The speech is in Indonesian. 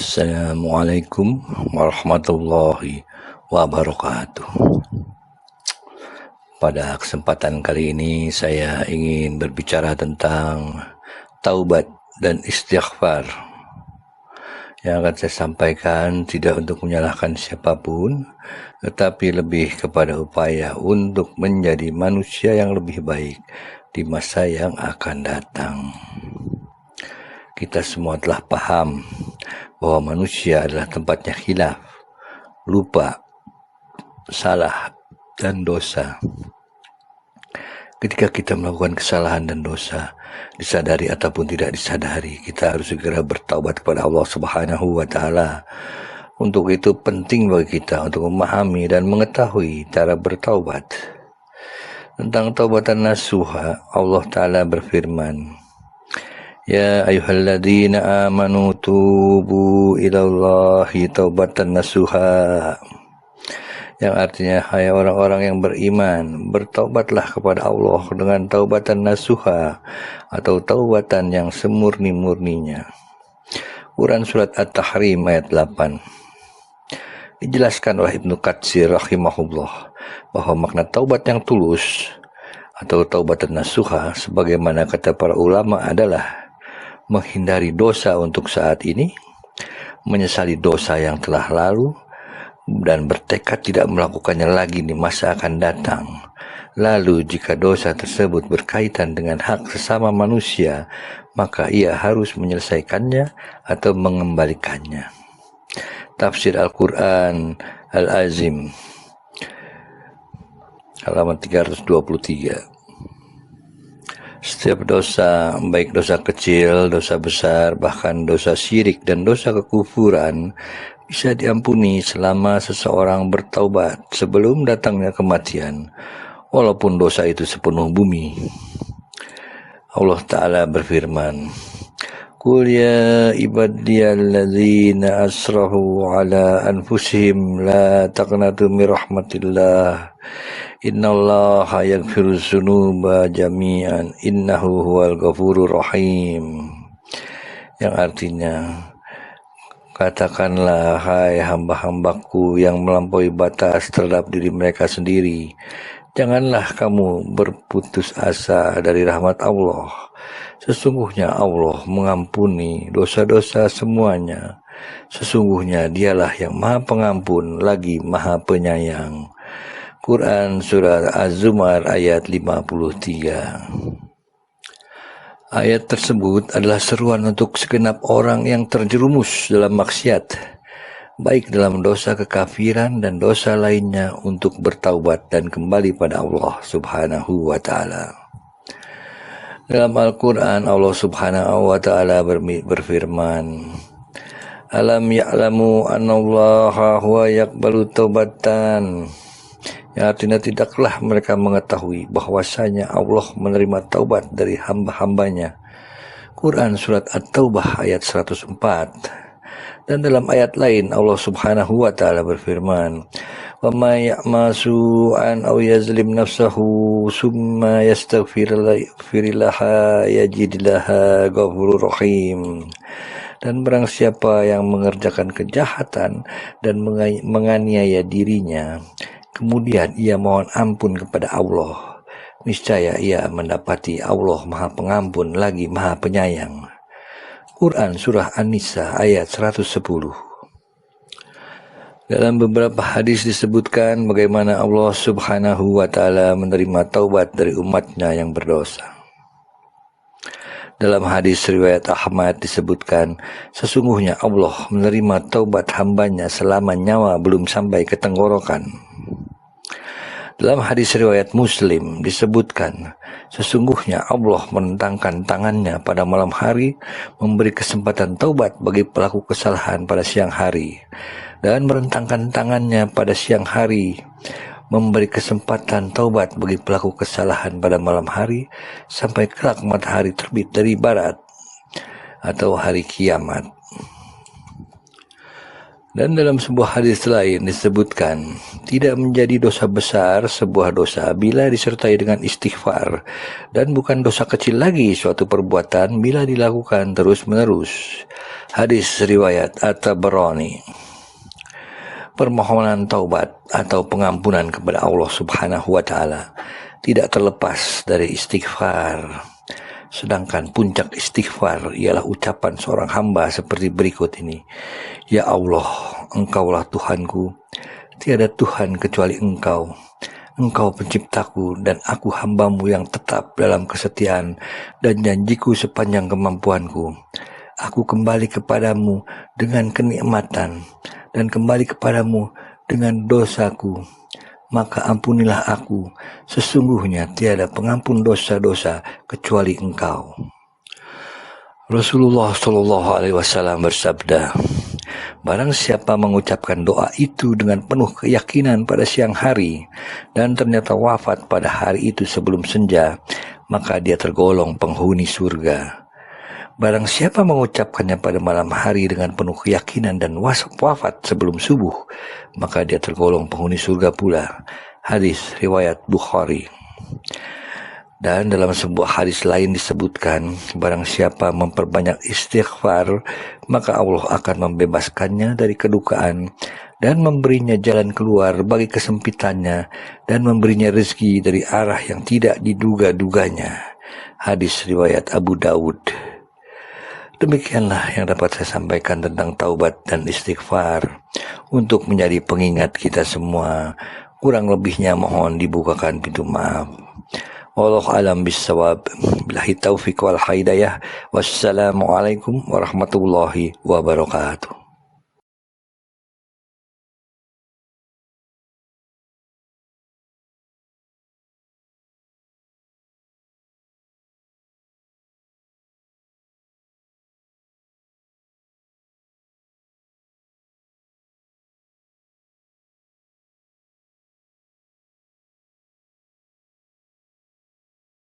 Assalamualaikum warahmatullahi wabarakatuh. Pada kesempatan kali ini saya ingin berbicara tentang taubat dan istighfar. Yang akan saya sampaikan tidak untuk menyalahkan siapapun, tetapi lebih kepada upaya untuk menjadi manusia yang lebih baik di masa yang akan datang. Kita semua telah paham bahwa manusia adalah tempatnya khilaf, lupa, salah, dan dosa. Ketika kita melakukan kesalahan dan dosa, disadari ataupun tidak disadari, kita harus segera bertaubat kepada Allah Subhanahu wa Ta'ala. Untuk itu penting bagi kita untuk memahami dan mengetahui cara bertaubat. Tentang taubatan nasuha, Allah Ta'ala berfirman, Ya ayyuhalladzina amanu tubu ilallahi taubatan nasuha, yang artinya hai orang-orang yang beriman, bertaubatlah kepada Allah dengan taubatan nasuha atau taubatan yang semurni-murninya. Quran surat At-Tahrim ayat 8. Dijelaskan oleh Ibnu Katsir rahimahullah bahwa makna taubat yang tulus atau taubatan nasuha sebagaimana kata para ulama adalah menghindari dosa untuk saat ini, menyesali dosa yang telah lalu, dan bertekad tidak melakukannya lagi di masa akan datang. Lalu jika dosa tersebut berkaitan dengan hak sesama manusia, maka ia harus menyelesaikannya atau mengembalikannya. Tafsir Al-Quran Al-Azim halaman 323. Setiap dosa, baik dosa kecil, dosa besar, bahkan dosa syirik dan dosa kekufuran, bisa diampuni selama seseorang bertaubat sebelum datangnya kematian, walaupun dosa itu sepenuh bumi. Allah Ta'ala berfirman, Qul ya ibadiyalladzina asrahu ala anfusihim la taqnatu min rahmatillah innallaha yaghfiru dzunuba jami'an innahu huwal ghafurur rahim. Yang artinya, katakanlah hai hamba-hambaku yang melampaui batas terhadap diri mereka sendiri, janganlah kamu berputus asa dari rahmat Allah. Sesungguhnya Allah mengampuni dosa-dosa semuanya. Sesungguhnya dialah yang maha pengampun lagi maha penyayang. Quran Surah Az-Zumar ayat 53. Ayat tersebut adalah seruan untuk segenap orang yang terjerumus dalam maksiat, baik dalam dosa kekafiran dan dosa lainnya, untuk bertaubat dan kembali pada Allah Subhanahu wa Ta'ala. Dalam Al-Quran, Allah Subhanahu wa Ta'ala berfirman, Alam ya'lamu annallaha huwa yaqbalu taubatan. Yang artinya tidaklah mereka mengetahui bahwasanya Allah menerima taubat dari hamba-hambanya. Quran surat At-Taubah ayat 104. Dan dalam ayat lain Allah Subhanahu wa Ta'ala berfirman, wa may ya'masu an aw yazlim nafsahu summa yastaghfirillaha yajidillaha ghafurur rahim. Dan barang siapa yang mengerjakan kejahatan dan menganiaya dirinya, kemudian ia mohon ampun kepada Allah, niscaya ia mendapati Allah maha pengampun lagi maha penyayang. Quran Surah An-Nisa ayat 110. Dalam beberapa hadis disebutkan bagaimana Allah Subhanahu wa Ta'ala menerima taubat dari umatnya yang berdosa. Dalam hadis riwayat Ahmad disebutkan, sesungguhnya Allah menerima taubat hambanya selama nyawa belum sampai ke tenggorokan. Dalam hadis riwayat Muslim disebutkan, sesungguhnya Allah menentangkan tangannya pada malam hari, memberi kesempatan taubat bagi pelaku kesalahan pada siang hari, dan merentangkan tangannya pada siang hari, memberi kesempatan taubat bagi pelaku kesalahan pada malam hari, sampai kelak matahari terbit dari barat, atau hari kiamat. Dan dalam sebuah hadis lain disebutkan, tidak menjadi dosa besar sebuah dosa bila disertai dengan istighfar, dan bukan dosa kecil lagi suatu perbuatan bila dilakukan terus-menerus. Hadis riwayat At-Tabarani. Permohonan taubat atau pengampunan kepada Allah Subhanahu wa taala tidak terlepas dari istighfar. Sedangkan puncak istighfar ialah ucapan seorang hamba seperti berikut ini. Ya Allah, Engkaulah Tuhanku, tiada Tuhan kecuali Engkau. Engkau penciptaku dan aku hambamu yang tetap dalam kesetiaan dan janjiku sepanjang kemampuanku. Aku kembali kepadamu dengan kenikmatan dan kembali kepadamu dengan dosaku. Maka ampunilah aku, sesungguhnya tiada pengampun dosa-dosa kecuali Engkau. Rasulullah SAW bersabda, barang siapa mengucapkan doa itu dengan penuh keyakinan pada siang hari, dan ternyata wafat pada hari itu sebelum senja, maka dia tergolong penghuni surga. Barang siapa mengucapkannya pada malam hari dengan penuh keyakinan dan wafat sebelum subuh, maka dia tergolong penghuni surga pula. Hadis riwayat Bukhari. Dan dalam sebuah hadis lain disebutkan, barang siapa memperbanyak istighfar, maka Allah akan membebaskannya dari kedukaan dan memberinya jalan keluar bagi kesempitannya dan memberinya rezeki dari arah yang tidak diduga-duganya. Hadis riwayat Abu Daud. Demikianlah yang dapat saya sampaikan tentang taubat dan istighfar untuk menjadi pengingat kita semua. Kurang lebihnya mohon dibukakan pintu maaf. Wallahu a'lam bishawab. Billahi taufiq wal hidayah. Wassalamualaikum warahmatullahi wabarakatuh.